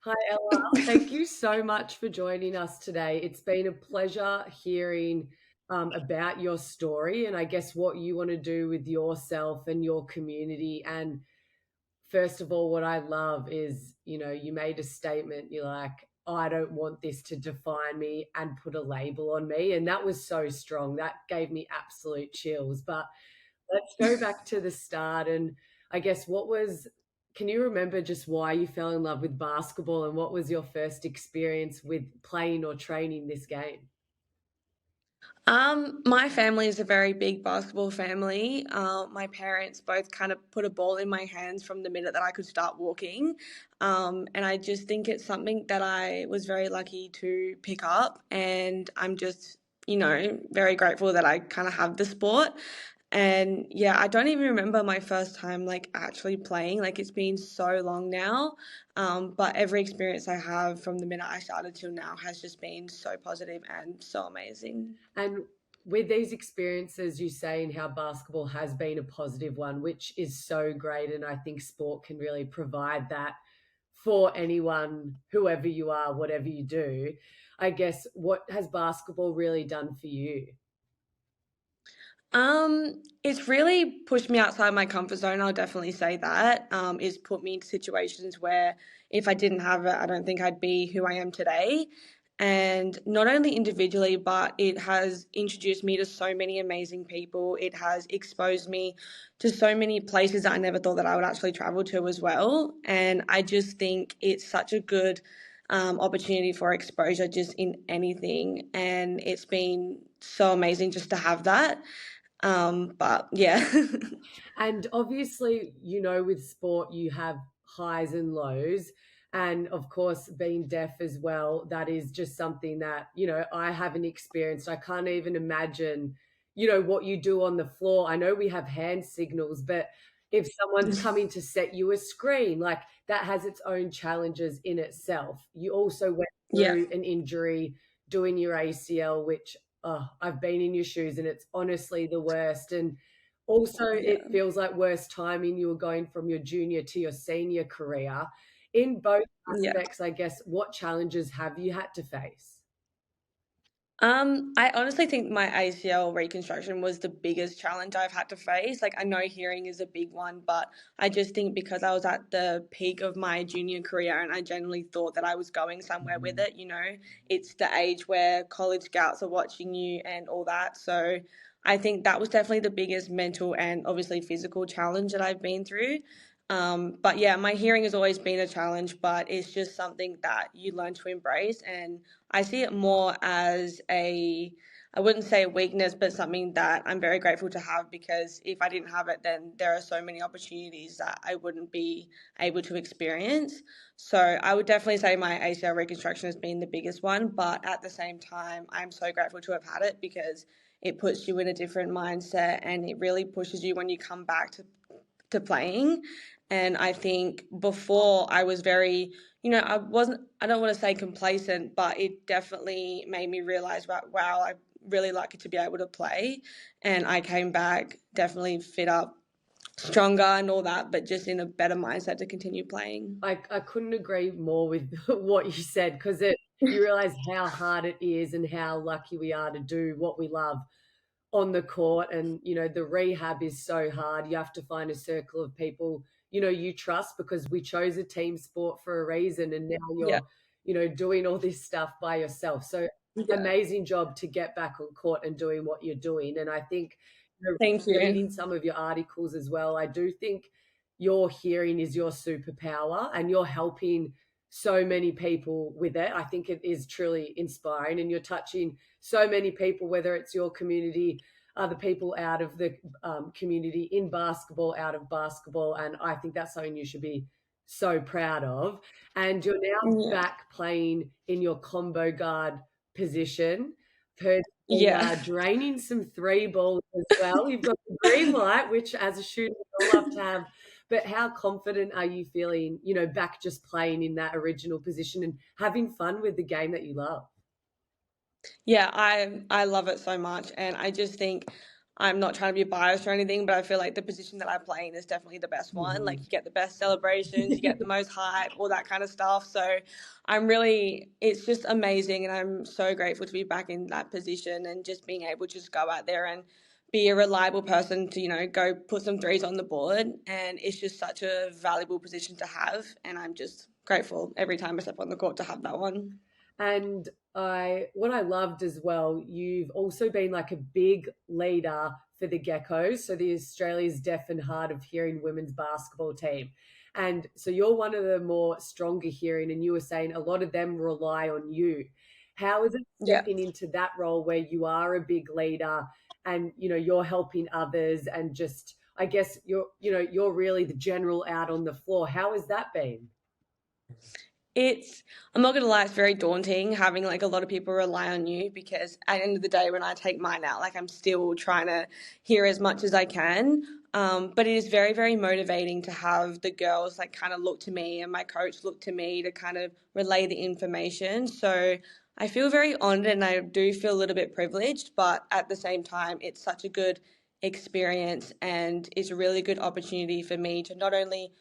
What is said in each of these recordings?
Hi, Ella. Thank you so much for joining us today. It's been a pleasure hearing about your story and I guess what you want to do with yourself and your community. And first of all, what I love is, you made a statement. You're like, I don't want this to define me and put a label on me. And that was so strong. That gave me absolute chills. But let's go back to the start and I guess can you remember just why you fell in love with basketball and what was your first experience with playing or training this game? My family is a very big basketball family. My parents both kind of put a ball in my hands from the minute that I could start walking. And I just think it's something that I was very lucky to pick up. And I'm just, very grateful that I kind of have the sport. And yeah, I don't even remember my first time like actually playing. Like it's been so long now. But every experience I have from the minute I started till now has just been so positive and so amazing. And with these experiences, you saying how basketball has been a positive one, which is so great. And I think sport can really provide that for anyone, whoever you are, whatever you do. I guess what has basketball really done for you? It's really pushed me outside my comfort zone. I'll definitely say that. It's put me into situations where if I didn't have it, I don't think I'd be who I am today. And not only individually, but it has introduced me to so many amazing people. It has exposed me to so many places that I never thought that I would actually travel to as well. And I just think it's such a good opportunity for exposure just in anything. And it's been so amazing just to have that. But yeah. And obviously, with sport, you have highs and lows. And of course, being deaf as well, that is just something that, I haven't experienced. I can't even imagine, what you do on the floor. I know we have hand signals, but if someone's coming to set you a screen, like that has its own challenges in itself. You also went Yeah. through an injury doing your ACL, which I've been in your shoes and it's honestly the worst. And also, it Yeah. feels like worse timing. You were going from your junior to your senior career. In both Yeah. aspects, I guess, what challenges have you had to face? I honestly think my ACL reconstruction was the biggest challenge I've had to face. Like, I know hearing is a big one, but I just think because I was at the peak of my junior career and I genuinely thought that I was going somewhere with it, it's the age where college scouts are watching you and all that. So I think that was definitely the biggest mental and obviously physical challenge that I've been through. But yeah, my hearing has always been a challenge, but it's just something that you learn to embrace. And I see it more as I wouldn't say a weakness, but something that I'm very grateful to have because if I didn't have it, then there are so many opportunities that I wouldn't be able to experience. So I would definitely say my ACL reconstruction has been the biggest one, but at the same time, I'm so grateful to have had it because it puts you in a different mindset and it really pushes you when you come back to playing. And I think before I was very, I don't want to say complacent, but it definitely made me realize, wow, I really like it to be able to play. And I came back definitely fit up, stronger and all that, but just in a better mindset to continue playing. I couldn't agree more with what you said because you realize how hard it is and how lucky we are to do what we love on the court. And, the rehab is so hard. You have to find a circle of people, you trust because we chose a team sport for a reason. And now Yeah. you're, doing all this stuff by yourself. So Yeah. amazing job to get back on court and doing what you're doing. And I think, Thank reading you. some of your articles as well, I do think your hearing is your superpower and you're helping so many people with it. I think it is truly inspiring and you're touching so many people, whether it's your community, other people out of the community in basketball, out of basketball. And I think that's something you should be so proud of. And you're now Yeah. back playing in your combo guard position. Heard you've been Yeah. draining some three balls as well. You've got the green light, which as a shooter, we all love to have. But how confident are you feeling, back just playing in that original position and having fun with the game that you love? Yeah, I love it so much, and I just think I'm not trying to be biased or anything, but I feel like the position that I play in is definitely the best one. Like, you get the best celebrations, you get the most hype, all that kind of stuff. So it's just amazing. And I'm so grateful to be back in that position and just being able to just go out there and be a reliable person to, go put some threes on the board. And it's just such a valuable position to have. And I'm just grateful every time I step on the court to have that one. And what I loved as well, you've also been like a big leader for the Geckos, so the Australia's deaf and hard of hearing women's basketball team. And so you're one of the more stronger hearing, and you were saying a lot of them rely on you. How is it Yeah. stepping into that role where you are a big leader and you're helping others and just I guess you're really the general out on the floor. How has that been? I'm not gonna lie, it's very daunting having like a lot of people rely on you, because at the end of the day, when I take mine out, like, I'm still trying to hear as much as I can. But it is very, very motivating to have the girls like kind of look to me and my coach look to me to kind of relay the information. So I feel very honored and I do feel a little bit privileged, but at the same time, it's such a good experience and it's a really good opportunity for me to not only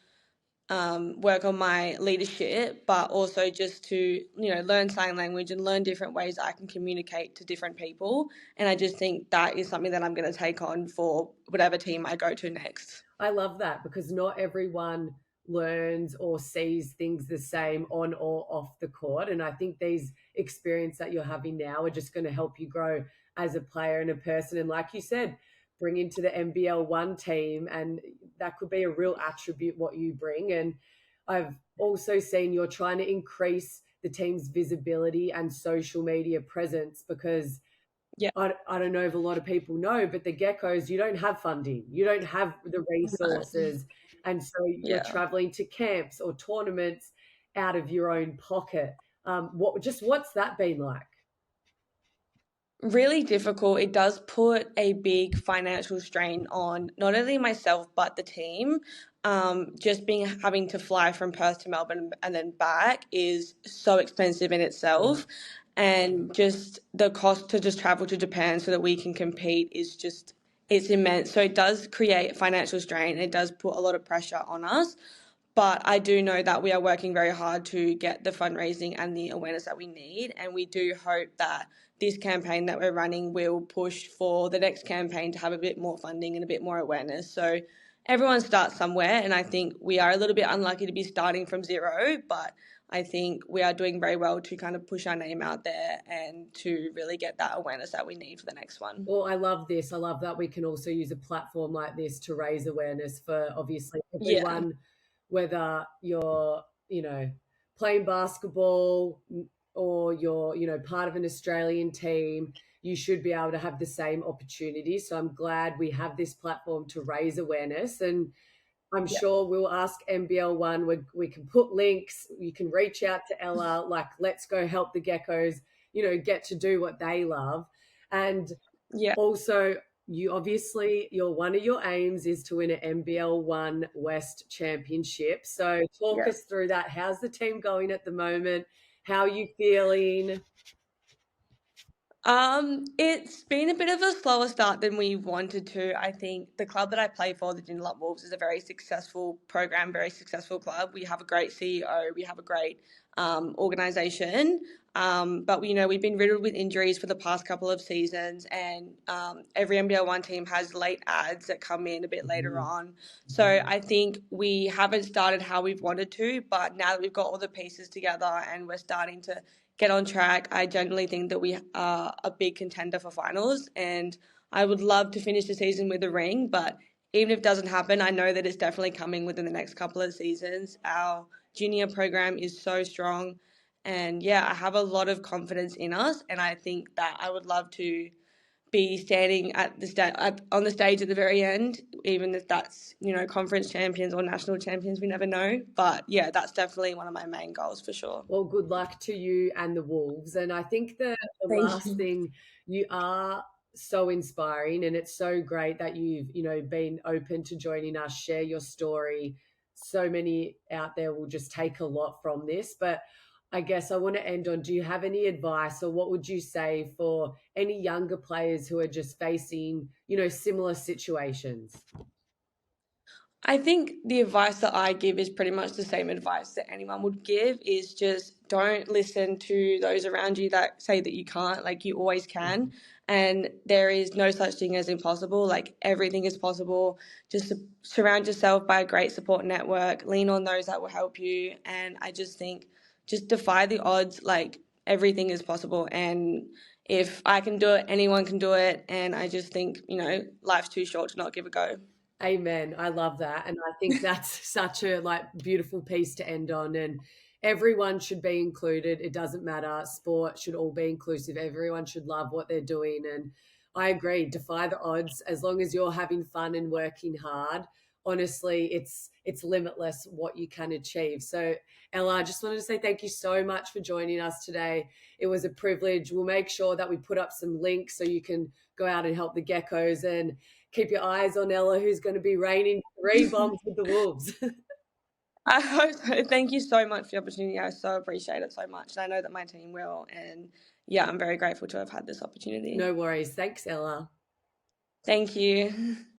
work on my leadership, but also just to, learn sign language and learn different ways I can communicate to different people. And I just think that is something that I'm going to take on for whatever team I go to next. I love that because not everyone learns or sees things the same on or off the court. And I think these experience that you're having now are just going to help you grow as a player and a person. And like you said, bring into the NBL1 team. And that could be a real attribute what you bring. And I've also seen you're trying to increase the team's visibility and social media presence because Yeah. I don't know if a lot of people know, but the Geckos, you don't have funding, you don't have the resources. And so you're Yeah. traveling to camps or tournaments out of your own pocket. What's that been like? Really difficult. It does put a big financial strain on not only myself but the team. Just being having to fly from Perth to Melbourne and then back is so expensive in itself, and just the cost to just travel to Japan so that we can compete is just, it's immense. So it does create financial strain. It does put a lot of pressure on us. But I do know that we are working very hard to get the fundraising and the awareness that we need. And we do hope that this campaign that we're running will push for the next campaign to have a bit more funding and a bit more awareness. So everyone starts somewhere. And I think we are a little bit unlucky to be starting from zero, but I think we are doing very well to kind of push our name out there and to really get that awareness that we need for the next one. Well, I love this. I love that we can also use a platform like this to raise awareness for obviously Yeah. everyone, whether you're, playing basketball or you're, part of an Australian team, you should be able to have the same opportunity. So I'm glad we have this platform to raise awareness. And I'm Yeah. sure we'll ask NBL1. We can put links. You can reach out to Ella. Like, let's go help the Geckos, get to do what they love. And Yeah. also, your one of your aims is to win an NBL1 West championship. So talk Yeah. us through that. How's the team going at the moment? How are you feeling? It's been a bit of a slower start than we wanted to. I think the club that I play for, the Joondalup Wolves, is a very successful program, very successful club. We have a great CEO, we have a great organisation, but we've been riddled with injuries for the past couple of seasons, and every NBL1 team has late ads that come in a bit later on. So I think we haven't started how we've wanted to, but now that we've got all the pieces together and we're starting to get on track, I genuinely think that we are a big contender for finals, and I would love to finish the season with a ring, but even if it doesn't happen, I know that it's definitely coming within the next couple of seasons. Our junior program is so strong, and yeah, I have a lot of confidence in us, and I think that I would love to be standing on the stage at the very end, even if that's conference champions or national champions. We never know, but yeah, that's definitely one of my main goals for sure. Well, good luck to you and the Wolves. And I think the Thank last you. thing, you are so inspiring, and it's so great that you've, been open to joining us, share your story. So many out there will just take a lot from this. But I guess I want to end on, do you have any advice, or what would you say for any younger players who are just facing, similar situations? I think the advice that I give is pretty much the same advice that anyone would give, is just don't listen to those around you that say that you can't. Like, you always can. And there is no such thing as impossible. Like, everything is possible. Just surround yourself by a great support network, lean on those that will help you. And I just think, just defy the odds. Like, everything is possible. And if I can do it, anyone can do it. And I just think, life's too short to not give a go. Amen. I love that. And I think that's such a beautiful piece to end on. And everyone should be included. It doesn't matter. Sport should all be inclusive. Everyone should love what they're doing. And I agree. Defy the odds. As long as you're having fun and working hard, honestly, it's limitless what you can achieve. So Ella, I just wanted to say thank you so much for joining us today. It was a privilege. We'll make sure that we put up some links so you can go out and help the geckos, and keep your eyes on Ella, who's going to be raining 3 bombs with the Wolves. I hope so. Thank you so much for the opportunity. I so appreciate it so much. And I know that my team will. And yeah, I'm very grateful to have had this opportunity. No worries. Thanks, Ella. Thank you.